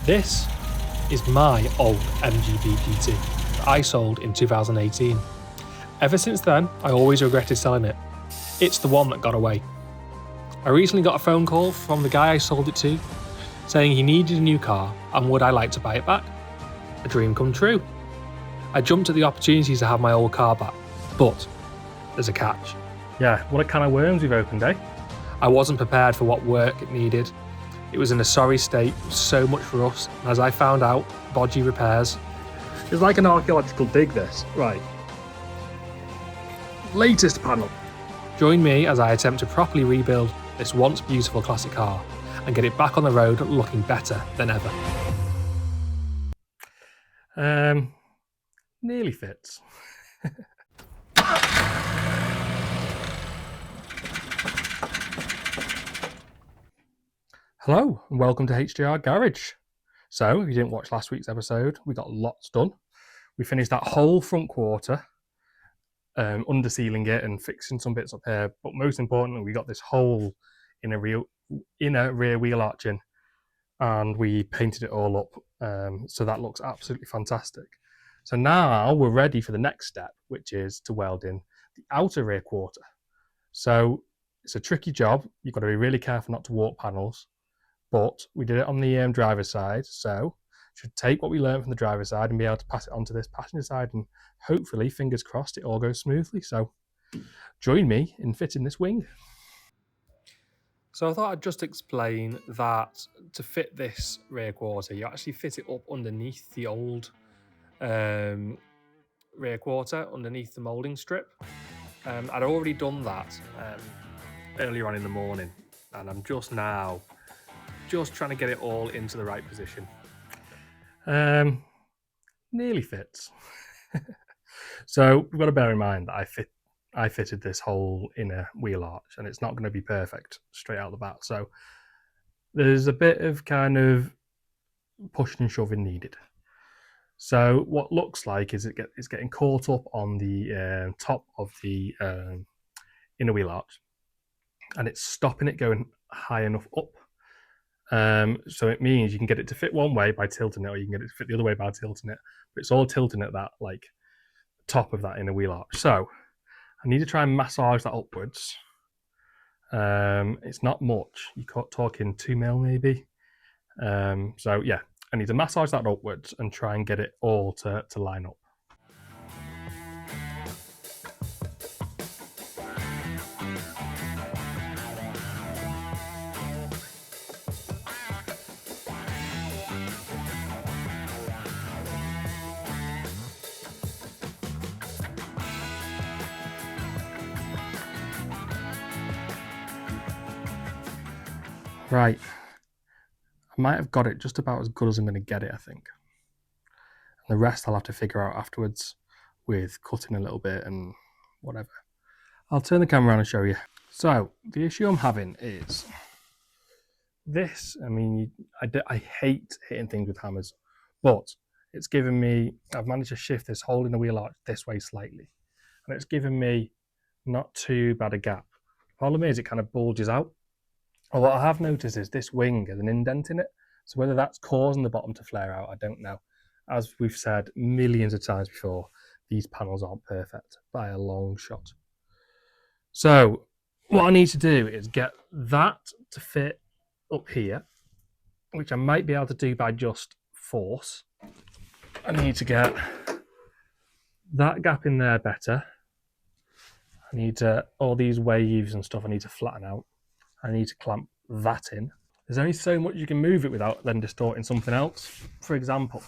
This is my old MGBgt that I sold in 2018. Ever since then, I always regretted selling it. It's the one that got away. I recently got a phone call from the guy I sold it to, saying he needed a new car and would I like to buy it back? A dream come true. I jumped at the opportunity to have my old car back, but there's a catch. Yeah, what a can of worms we've opened, eh? I wasn't prepared for what work it needed. It was in a sorry state, so much for us, and as I found out, bodgy repairs. It's like an archaeological dig, this. Right. Latest panel. Join me as I attempt to properly rebuild this once beautiful classic car and get it back on the road looking better than ever. Nearly fits. Hello and welcome to HDR Garage. So, if you didn't watch last week's episode, we got lots done. We finished that whole front quarter, undersealing it and fixing some bits up here. But most importantly, we got this whole inner rear wheel arch in, and we painted it all up. So that looks absolutely fantastic. So now we're ready for the next step, which is to weld in the outer rear quarter. So it's a tricky job. You've got to be really careful not to warp panels. But we did it on the driver's side, so should take what we learned from the driver's side and be able to pass it on to this passenger side, and hopefully, fingers crossed, it all goes smoothly. So join me in fitting this wing. So I thought I'd just explain that to fit this rear quarter, you actually fit it up underneath the old rear quarter, underneath the moulding strip. I'd already done that earlier on in the morning, and I'm just now trying to get it all into the right position. Nearly fits. So we've got to bear in mind that I fitted this whole inner wheel arch, and it's not going to be perfect straight out the bat. So there's a bit of kind of pushing and shoving needed. So what looks like is it's getting caught up on the top of the inner wheel arch, and it's stopping it going high enough up. So it means you can get it to fit one way by tilting it, or you can get it to fit the other way by tilting it. But it's all tilting at that top of that inner wheel arch. So I need to try and massage that upwards. It's not much. You're talking 2 mil maybe. So yeah, I need to massage that upwards and try and get it all to line up. Right, I might have got it just about as good as I'm going to get it, I think. And the rest I'll have to figure out afterwards with cutting a little bit and whatever. I'll turn the camera around and show you. So, the issue I'm having is this. I mean, I hate hitting things with hammers, but it's given me, I've managed to shift this whole inner wheel arch this way slightly. And it's given me not too bad a gap. The problem is it kind of bulges out. Well, what I have noticed is this wing has an indent in it. So whether that's causing the bottom to flare out, I don't know. As we've said millions of times before, these panels aren't perfect by a long shot. So what I need to do is get that to fit up here, which I might be able to do by just force. I need to get that gap in there better. I need all these waves and stuff I need to flatten out. I need to clamp that in. There's only so much you can move it without then distorting something else. For example,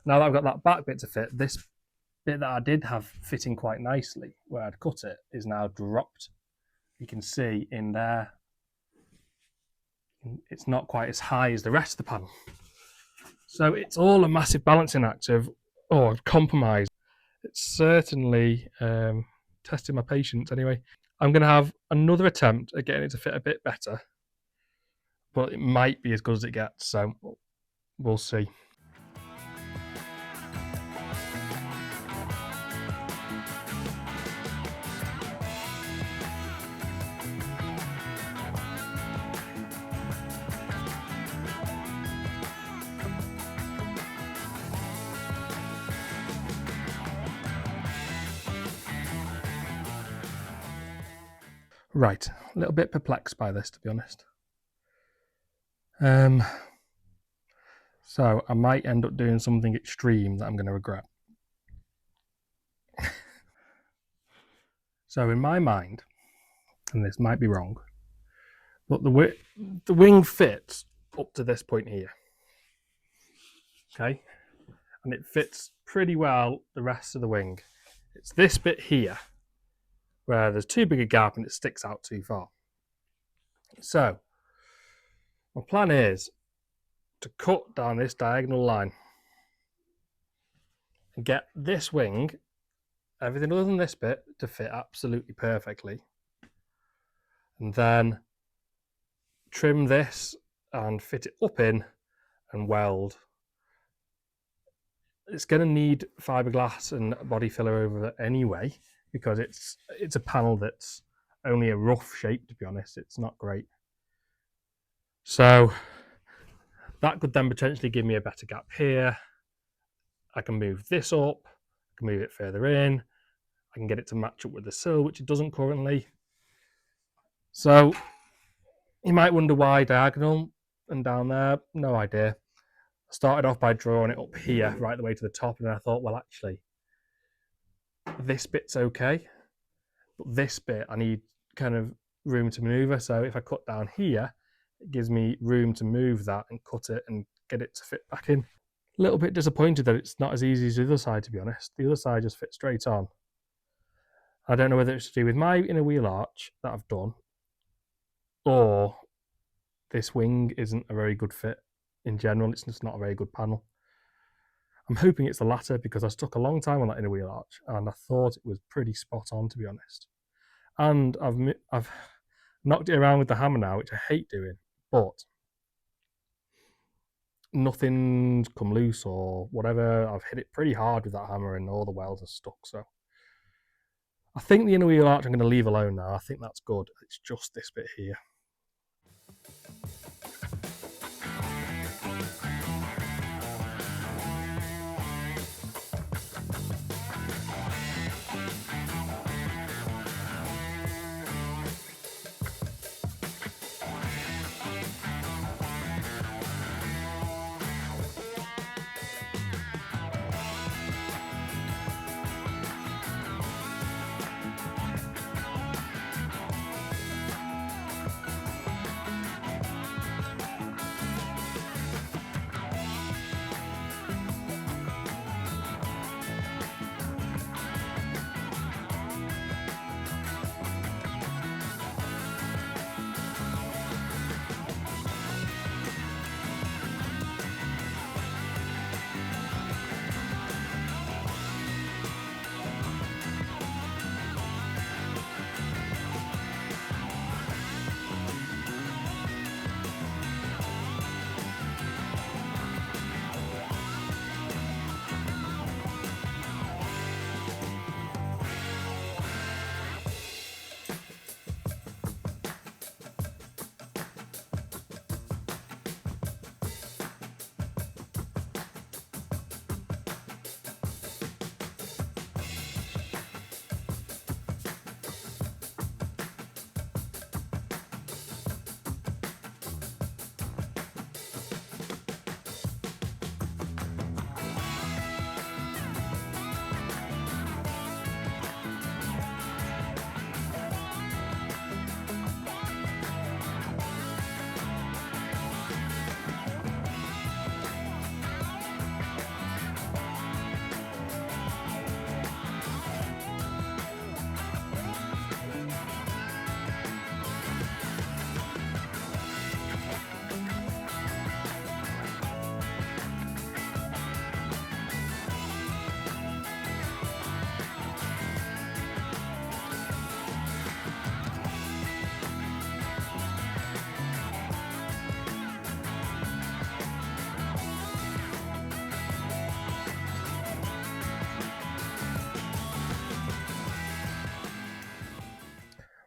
now that I've got that back bit to fit, this bit that I did have fitting quite nicely, where I'd cut it, is now dropped. You can see in there, it's not quite as high as the rest of the panel. So it's all a massive balancing act of, compromise. It's certainly testing my patience anyway. I'm going to have another attempt at getting it to fit a bit better, but it might be as good as it gets, so we'll see. Right, a little bit perplexed by this, to be honest. So I might end up doing something extreme that I'm going to regret. So in my mind, and this might be wrong, but the wing fits up to this point here. Okay, and it fits pretty well the rest of the wing. It's this bit here where there's too big a gap and it sticks out too far. So my plan is to cut down this diagonal line and get this wing, everything other than this bit, to fit absolutely perfectly. And then trim this and fit it up in and weld. It's going to need fiberglass and body filler over it anyway, because it's a panel that's only a rough shape, to be honest. It's not great. So that could then potentially give me a better gap here. I can move this up, I can move it further in, I can get it to match up with the sill, which it doesn't currently. So you might wonder why diagonal and down there, no idea. I started off by drawing it up here, right the way to the top, and I thought, well, actually, this bit's okay, but this bit I need kind of room to maneuver. So if I cut down here, it gives me room to move that and cut it and get it to fit back in. A little bit disappointed that it's not as easy as the other side, to be honest. The other side just fits straight on. I don't know whether it's to do with my inner wheel arch that I've done, or this wing isn't a very good fit in general. It's just not a very good panel. I'm hoping it's the latter, because I stuck a long time on that inner wheel arch and I thought it was pretty spot on, to be honest. And I've knocked it around with the hammer now, which I hate doing, but nothing's come loose or whatever. I've hit it pretty hard with that hammer and all the welds are stuck. So I think the inner wheel arch I'm going to leave alone now. I think that's good. It's just this bit here.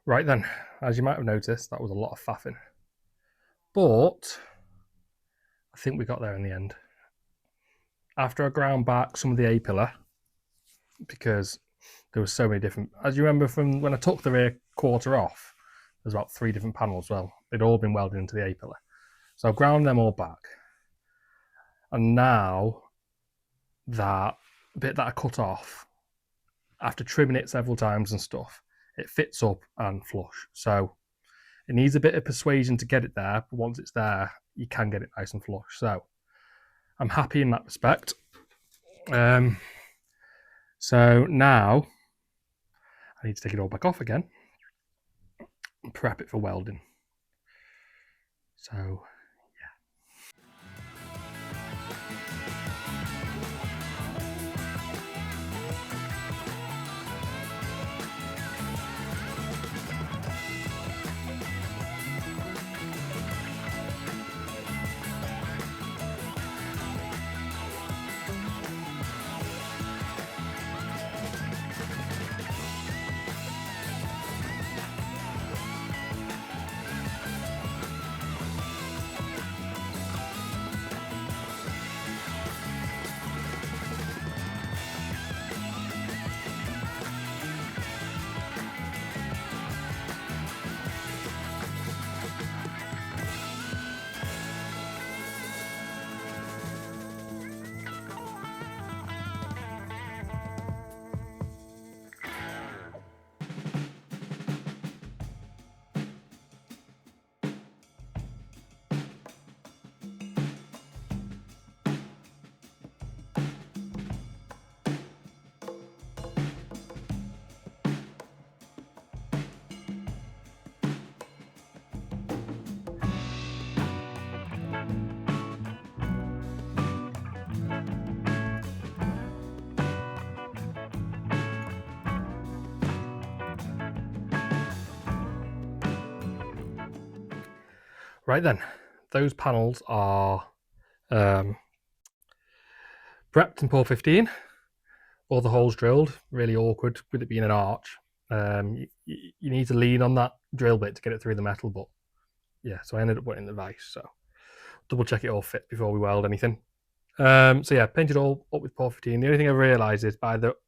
Right then, as you might have noticed, that was a lot of faffing. But I think we got there in the end. After I ground back some of the A-pillar, because there was so many different, as you remember from when I took the rear quarter off, There's about 3 different panels. Well, they'd all been welded into the A-pillar. So I've ground them all back. And now that bit that I cut off, after trimming it several times and stuff, it fits up and flush. So it needs a bit of persuasion to get it there, but once it's there, you can get it nice and flush. So I'm happy in that respect. So now I need to take it all back off again and prep it for welding. So right then, those panels are prepped in pour 15. All the holes drilled, really awkward with it being an arch. You need to lean on that drill bit to get it through the metal, but yeah, so I ended up putting the vise. So double check it all fits before we weld anything. So yeah, painted all up with pour 15. The only thing I realised is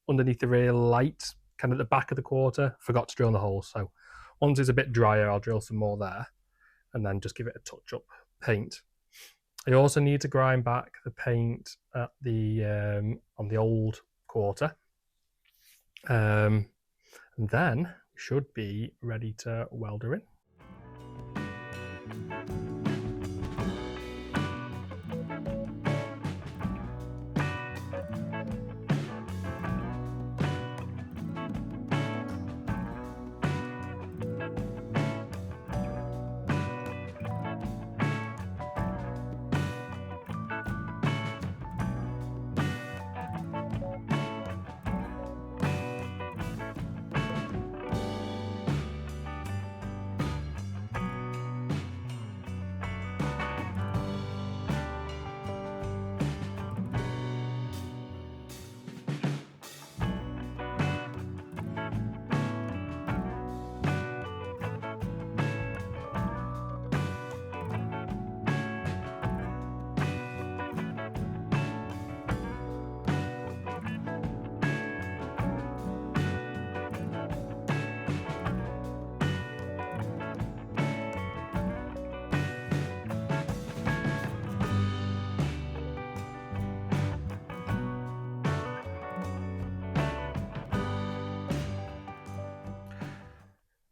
underneath the rear light, kind of the back of the quarter, forgot to drill in the hole. So once it's a bit drier, I'll drill some more there and then just give it a touch up paint. I also need to grind back the paint at the on the old quarter. And then we should be ready to weld her in.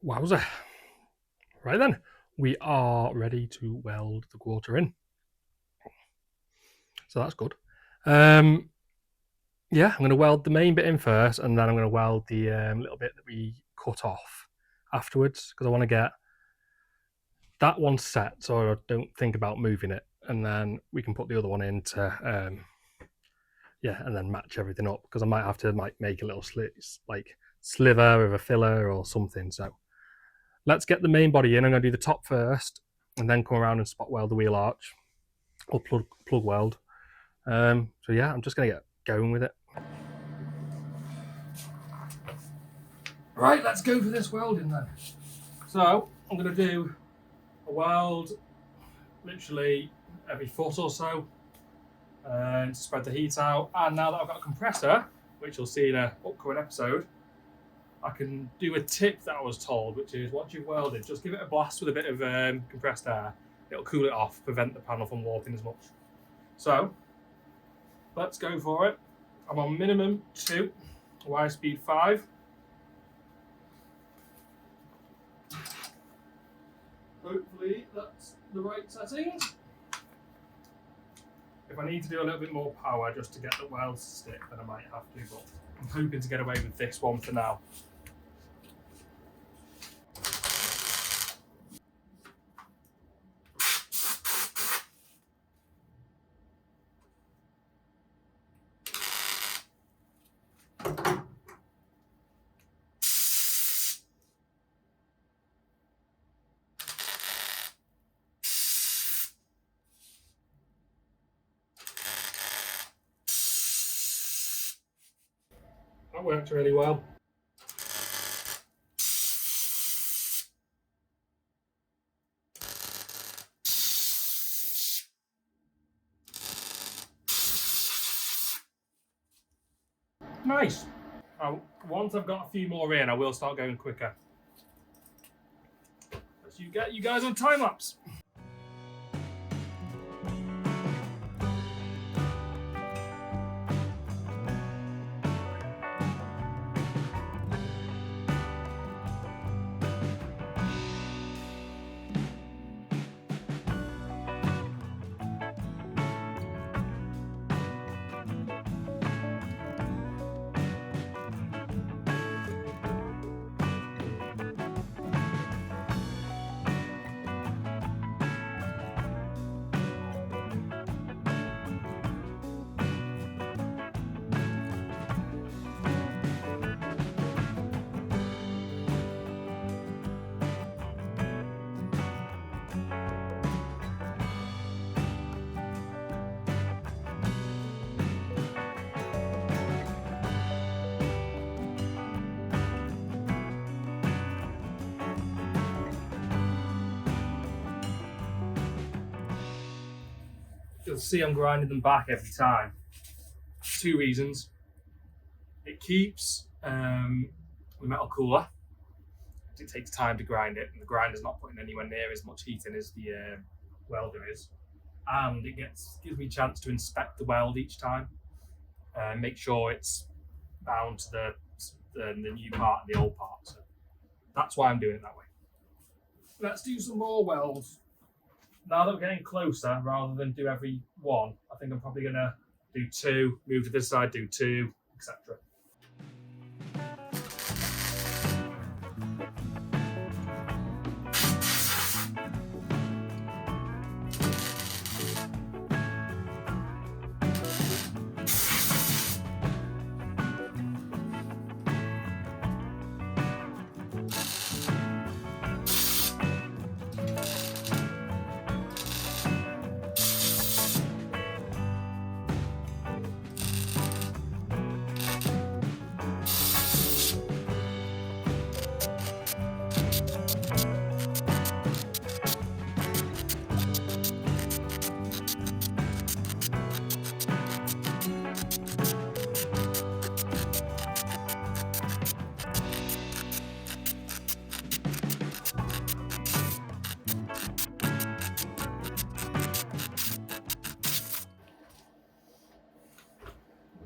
Wowza. Right then, we are ready to weld the quarter in. So that's good. Yeah, I'm going to weld the main bit in first, and then I'm going to weld the little bit that we cut off afterwards, because I want to get that one set so I don't think about moving it, and then we can put the other one in to yeah, and then match everything up, because I might have to make a little sliver of a filler or something. So let's get the main body in. I'm going to do the top first and then come around and spot weld the wheel arch or plug weld. So yeah, I'm just going to get going with it. Right, let's go for this welding then. So I'm going to do a weld literally every foot or so and spread the heat out. And now that I've got a compressor, which you'll see in an upcoming episode, I can do a tip that I was told, which is once you've welded, just give it a blast with a bit of compressed air. It'll cool it off, prevent the panel from warping as much. So let's go for it. I'm on minimum 2, wire speed 5. Hopefully that's the right settings. If I need to do a little bit more power just to get the welds to stick, then I might have to, but I'm hoping to get away with this one for now. That worked really well. Nice. Once I've got a few more in, I will start going quicker. Let's get you guys on time lapse. You'll see I'm grinding them back every time. 2 reasons. It keeps the metal cooler. It takes time to grind it, and the grinder's not putting anywhere near as much heat in as the welder is. And it gives me a chance to inspect the weld each time and make sure it's bound to the new part and the old part. So that's why I'm doing it that way. Let's do some more welds. Now that we're getting closer, rather than do every one, I think I'm probably going to do 2, move to this side, do 2, etc.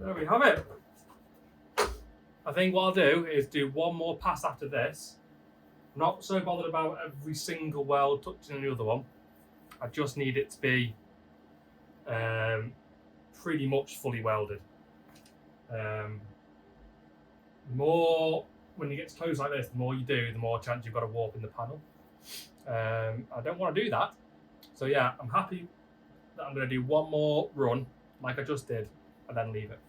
There we have it. I think what I'll do is do one more pass after this. I'm not so bothered about every single weld touching the other one. I just need it to be pretty much fully welded. The more, when you get close like this, the more you do, the more chance you've got a warp in the panel. I don't want to do that. So yeah, I'm happy that I'm going to do one more run like I just did and then leave it.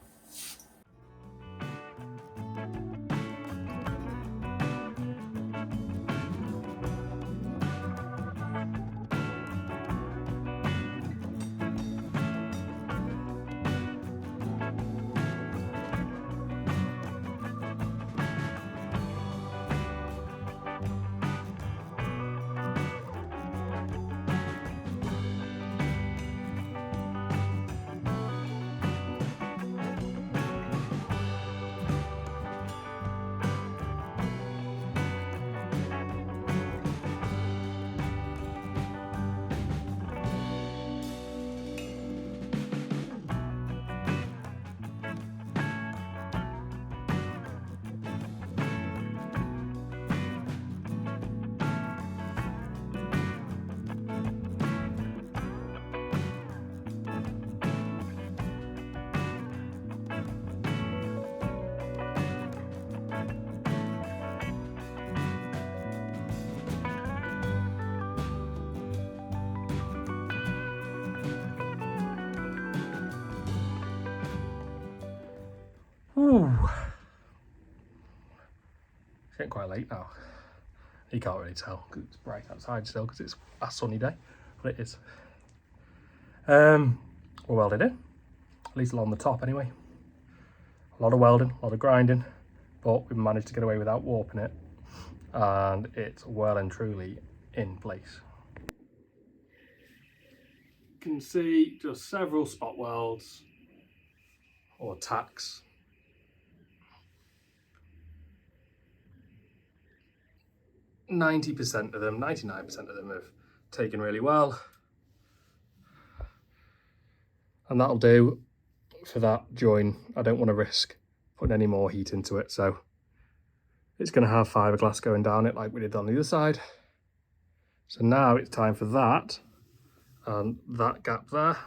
Ooh. It's getting quite late now. You can't really tell because it's bright outside still because it's a sunny day, but it is. We're welding in, at least along the top anyway. A lot of welding, a lot of grinding, but we've managed to get away without warping it, and it's well and truly in place. You can see just several spot welds or tacks. 90% of them, 99% of them have taken really well. And that'll do for that join. I don't want to risk putting any more heat into it, so it's going to have fiberglass going down it like we did on the other side. So now it's time for that and that gap there.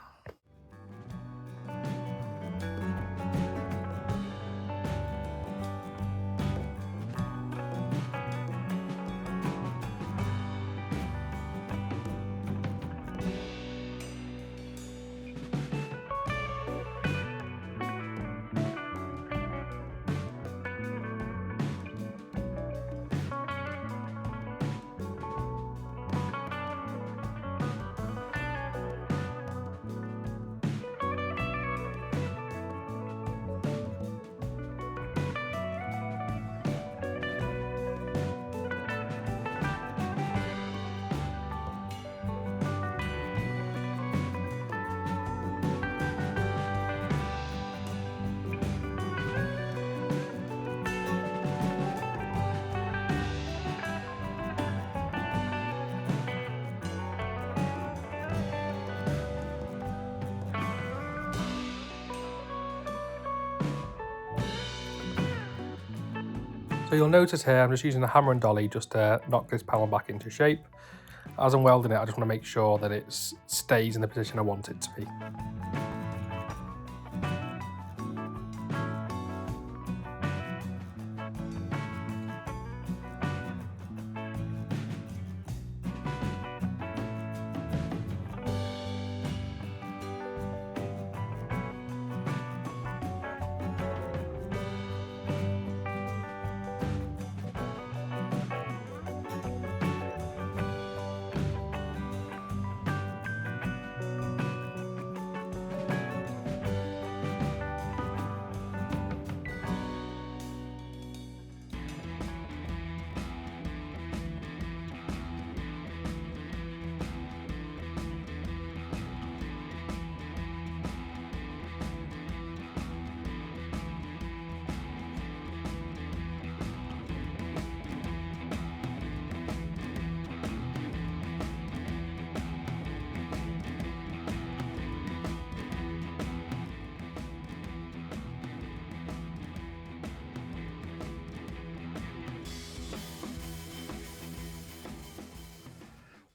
So you'll notice here I'm just using a hammer and dolly just to knock this panel back into shape. As I'm welding it, I just want to make sure that it stays in the position I want it to be.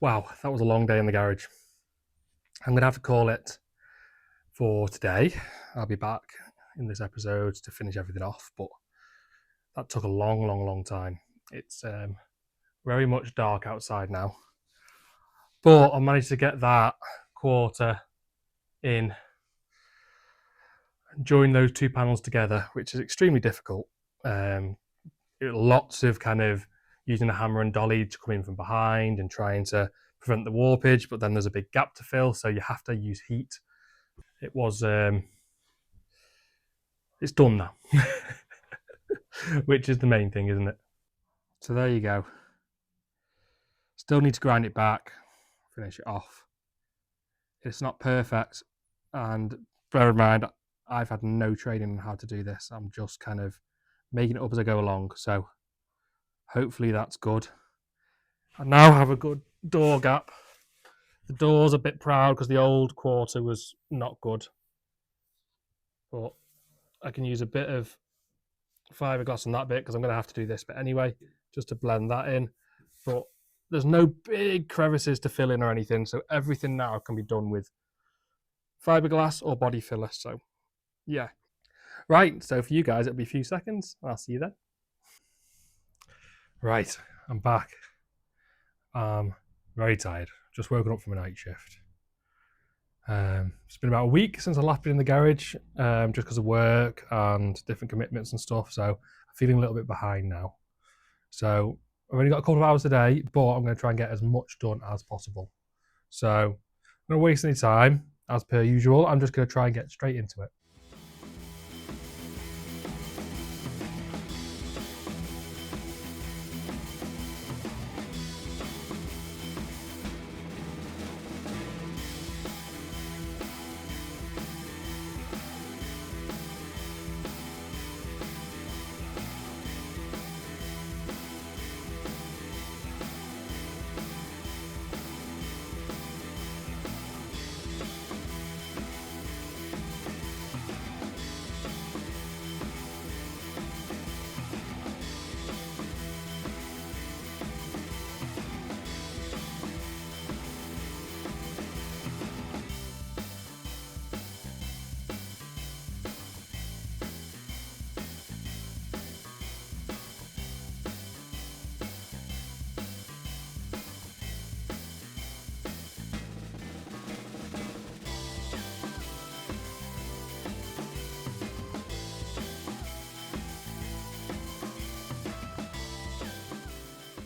Wow, that was a long day in the garage. I'm going to have to call it for today. I'll be back in this episode to finish everything off, but that took a long time. It's very much dark outside now, but I managed to get that quarter in and join those two panels together, which is extremely difficult. Lots of kind of using a hammer and dolly to come in from behind and trying to prevent the warpage, but then there's a big gap to fill, so you have to use heat. It was, it's done now, which is the main thing, isn't it? So there you go. Still need to grind it back, finish it off. It's not perfect, and bear in mind, I've had no training on how to do this. I'm just kind of making it up as I go along, so hopefully that's good. I now have a good door gap. The door's a bit proud because the old quarter was not good, but I can use a bit of fiberglass on that bit because I'm going to have to do this bit anyway, just to blend that in. But there's no big crevices to fill in or anything, so everything now can be done with fiberglass or body filler. So yeah, right, so for you guys it'll be a few seconds. I'll see you then. Right, I'm back. Very tired, just woken up from a night shift. It's been about a week since I last been in the garage, just because of work and different commitments and stuff. So I'm feeling a little bit behind now. So I've only got a couple of hours today, but I'm going to try and get as much done as possible. So I'm not going to waste any time, as per usual. I'm just going to try and get straight into it.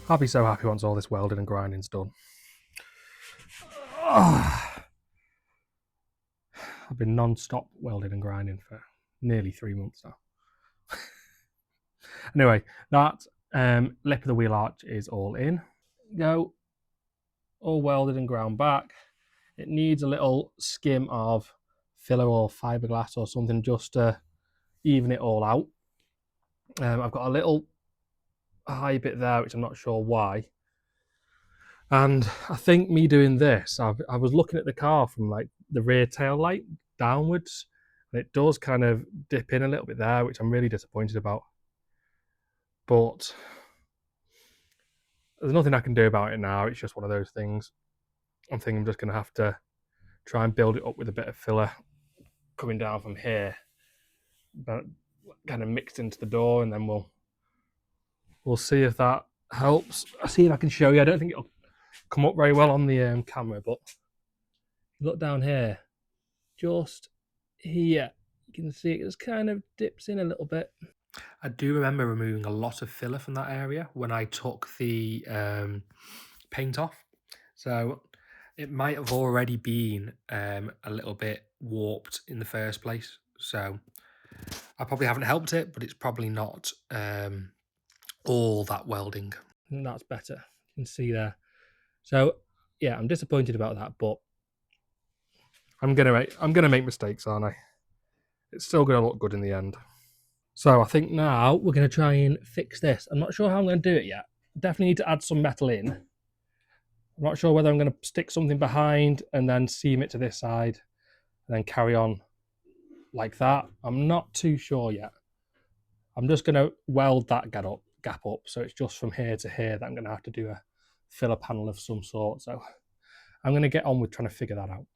I'll be so happy once all this welding and grinding's done. I've been non-stop welding and grinding for nearly 3 months now. Anyway, that lip of the wheel arch is all in. Go, all welded and ground back. It needs a little skim of filler or fiberglass or something just to even it all out. I've got a little high bit there, which I'm not sure why. And I think me doing this, I was looking at the car from like the rear tail light downwards, and it does kind of dip in a little bit there, which I'm really disappointed about. But there's nothing I can do about it now. It's just one of those things. I think I'm just going to have to try and build it up with a bit of filler coming down from here, but kind of mixed into the door, and then we'll see if that helps. I'll see if I can show you. I don't think it'll come up very well on the camera, but look down here, just here, you can see it just kind of dips in a little bit. I do remember removing a lot of filler from that area when I took the paint off, so it might have already been a little bit warped in the first place. So I probably haven't helped it, but it's probably not all that welding. And that's better. You can see there. So yeah, I'm disappointed about that, but I'm gonna make mistakes, aren't I? It's still gonna look good in the end. So I think now we're gonna try and fix this. I'm not sure how I'm gonna do it yet. Definitely need to add some metal in. I'm not sure whether I'm gonna stick something behind and then seam it to this side and then carry on like that. I'm not too sure yet. I'm just gonna weld that gap up, so it's just from here to here that I'm gonna have to do a filler panel of some sort. So I'm gonna get on with trying to figure that out.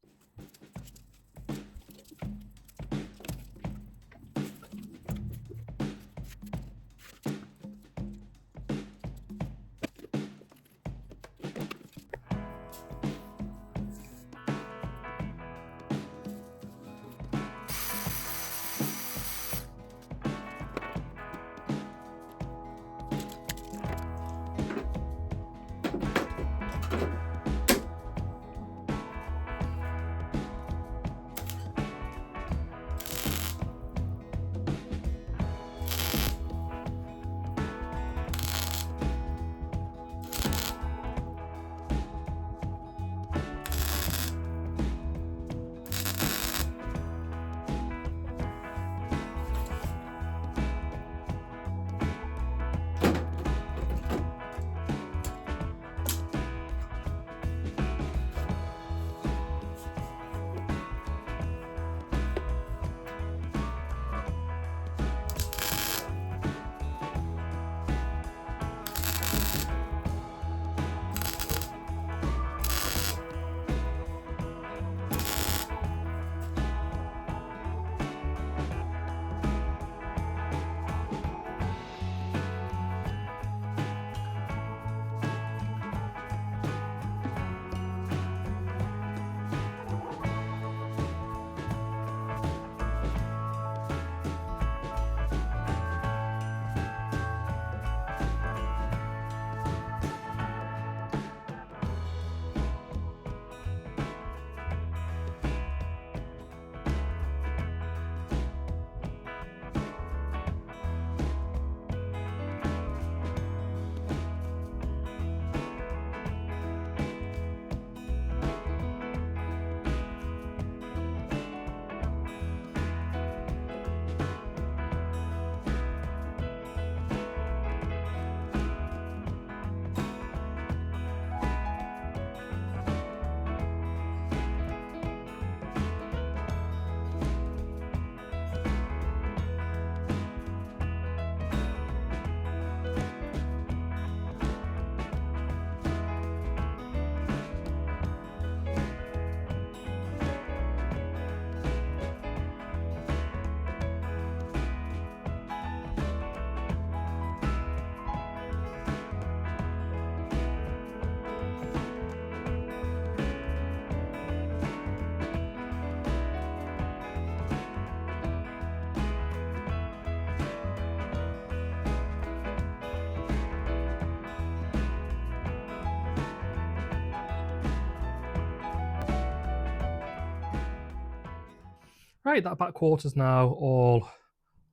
Right, that back quarter's now all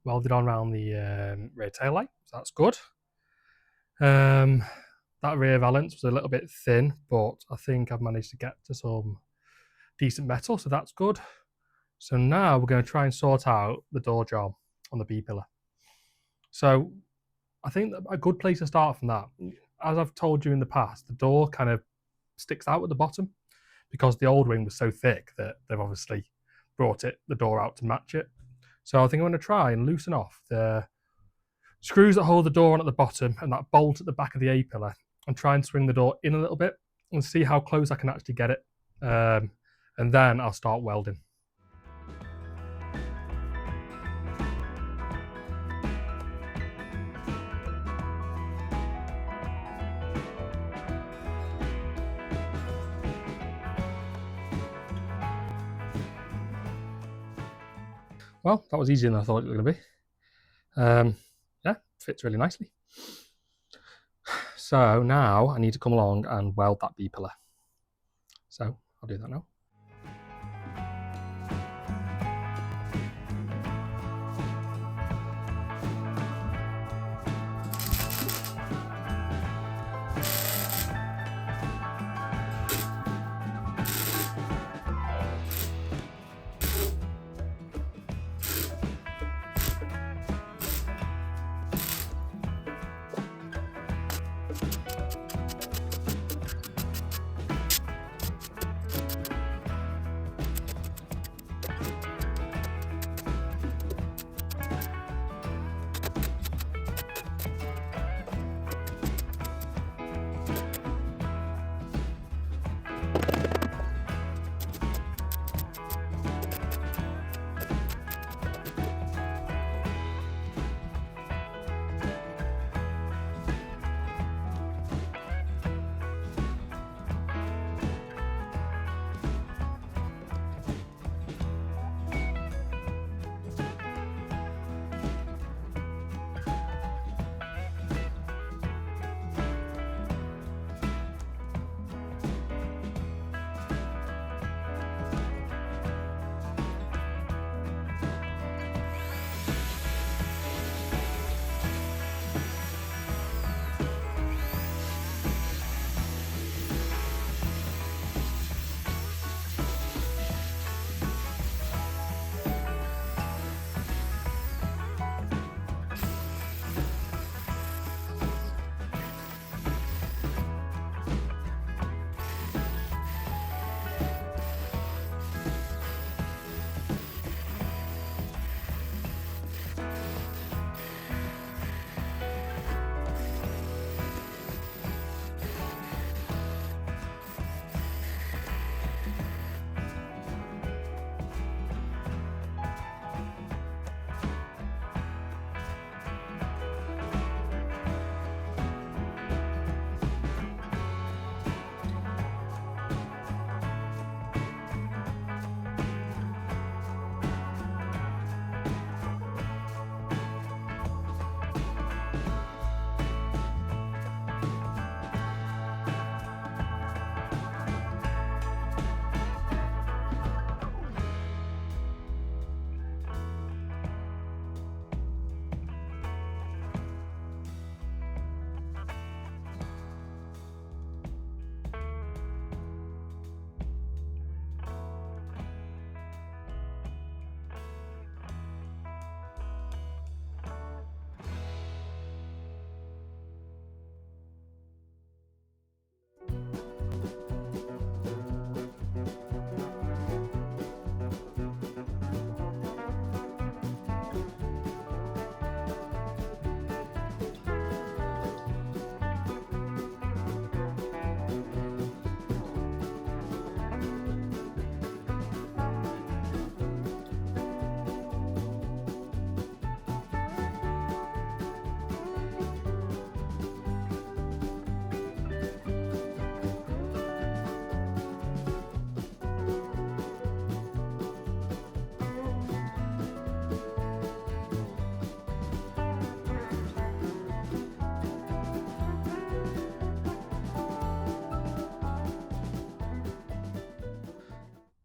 welded on around the rear tail light, so that's good. That rear valance was a little bit thin, but I think I've managed to get to some decent metal, so that's good. So now we're going to try and sort out the door job on the B-pillar. So I think a good place to start from that, as I've told you in the past, the door kind of sticks out at the bottom because the old wing was so thick that they've obviously brought the door out to match it. So I think I'm going to try and loosen off the screws that hold the door on at the bottom and that bolt at the back of the A-pillar and try and swing the door in a little bit and see how close I can actually get it. And then I'll start welding. Well, that was easier than I thought it was going to be. Yeah, fits really nicely. So now I need to come along and weld that B-pillar. So I'll do that now.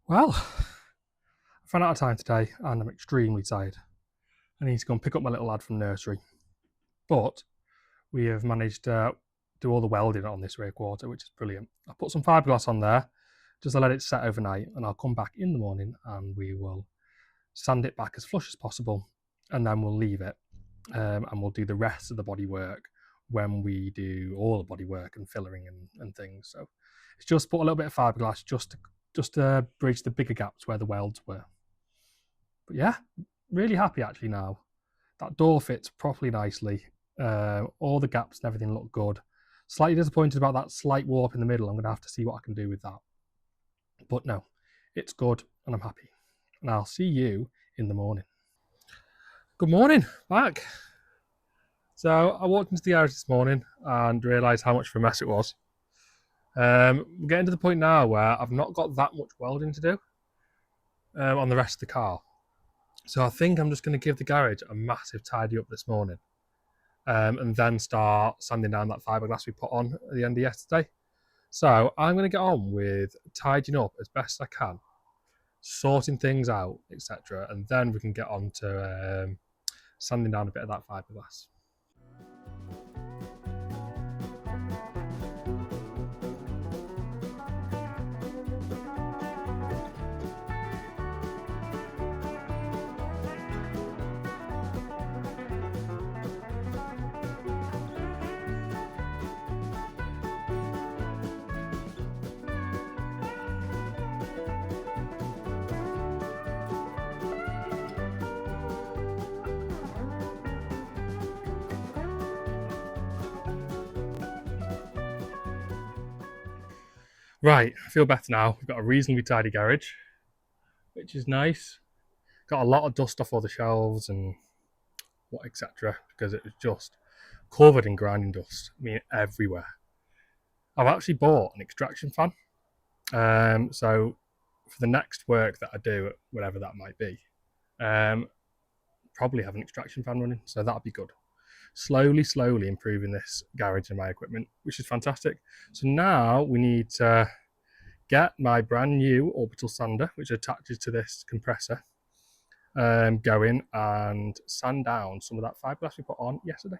Well, I've run out of time today and I'm extremely tired. I need to go and pick up my little lad from nursery. But we have managed to do all the welding on this rear quarter, which is brilliant. I put some fiberglass on there just to let it set overnight, and I'll come back in the morning and we will sand it back as flush as possible, and then we'll leave it, and we'll do the rest of the body work when we do all the body work and fillering and things. So it's just put a little bit of fiberglass just to bridge the bigger gaps where the welds were. But yeah, really happy actually now. That door fits properly nicely. All the gaps and everything look good. Slightly disappointed about that slight warp in the middle. I'm going to have to see what I can do with that. But no, it's good and I'm happy. And I'll see you in the morning. Good morning, back. So I walked into the garage this morning and realised how much of a mess it was. We're getting to the point now where I've not got that much welding to do on the rest of the car. So I think I'm just going to give the garage a massive tidy up this morning. And then start sanding down that fiberglass we put on at the end of yesterday. So I'm going to get on with tidying up as best I can, sorting things out, etc. And then we can get on to sanding down a bit of that fiberglass. Right, I feel better now. We've got a reasonably tidy garage, which is nice. Got a lot of dust off all the shelves and what etc. because it was just covered in grinding dust. I mean, everywhere. I've actually bought an extraction fan. So for the next work that I do, whatever that might be, probably have an extraction fan running. So that'll be good. Slowly improving this garage and my equipment, which is fantastic. So now we need to get my brand new orbital sander, which attaches to this compressor, going and sand down some of that fiberglass we put on yesterday.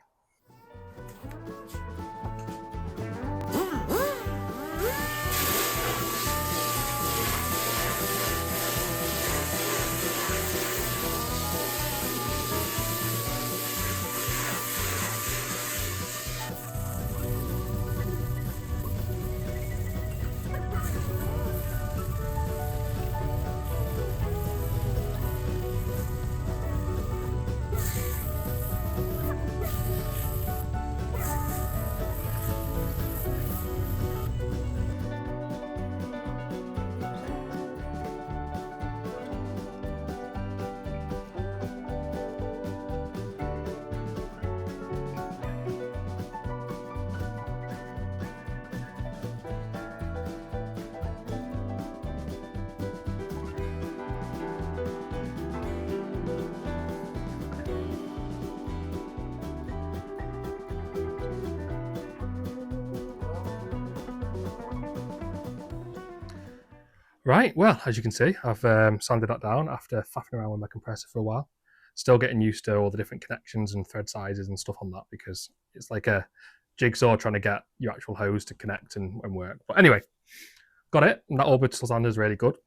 Right, well, as you can see, I've sanded that down after faffing around with my compressor for a while. Still getting used to all the different connections and thread sizes and stuff on that, because it's like a jigsaw trying to get your actual hose to connect and work. But anyway, got it, and that orbital sander is really good.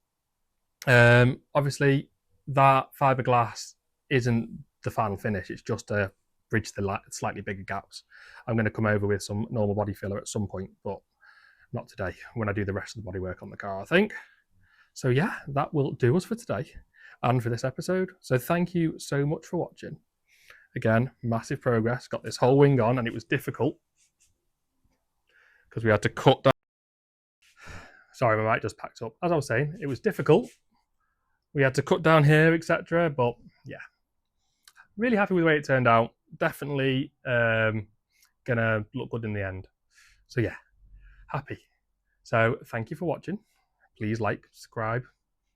Obviously, that fiberglass isn't the final finish, it's just to bridge the slightly bigger gaps. I'm going to come over with some normal body filler at some point, but not today, when I do the rest of the bodywork on the car, I think. So yeah, that will do us for today and for this episode. So thank you so much for watching. Again, massive progress. Got this whole wing on and it was difficult because we had to cut down. Sorry, my mic just packed up. As I was saying, it was difficult. We had to cut down here, etc. But yeah, really happy with the way it turned out. Definitely gonna look good in the end. So yeah, happy. So thank you for watching. Please like, subscribe,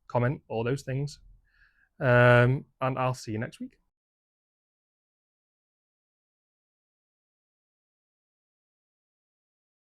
comment, all those things. And I'll see you next week.